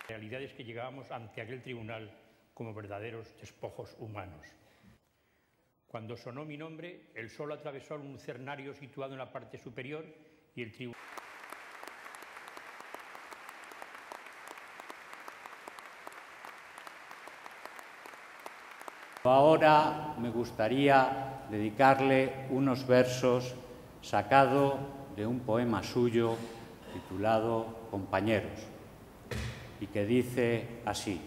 La realidad es que llegábamos ante aquel tribunal como verdaderos despojos humanos. Cuando sonó mi nombre, el sol atravesó un lucernario situado en la parte superior y el tribunal. Ahora me gustaría dedicarle unos versos sacados de un poema suyo titulado Compañeros, y que dice así: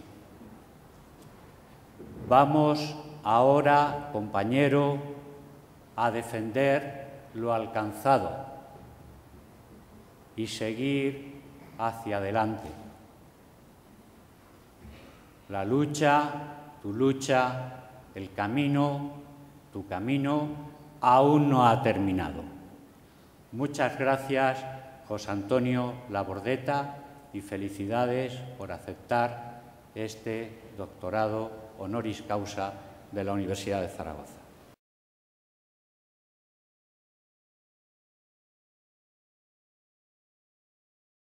Vamos ahora, compañero, a defender lo alcanzado y seguir hacia adelante. La lucha, tu lucha, el camino, tu camino, aún no ha terminado. Muchas gracias, José Antonio Labordeta, y felicidades por aceptar este doctorado honoris causa de la Universidad de Zaragoza.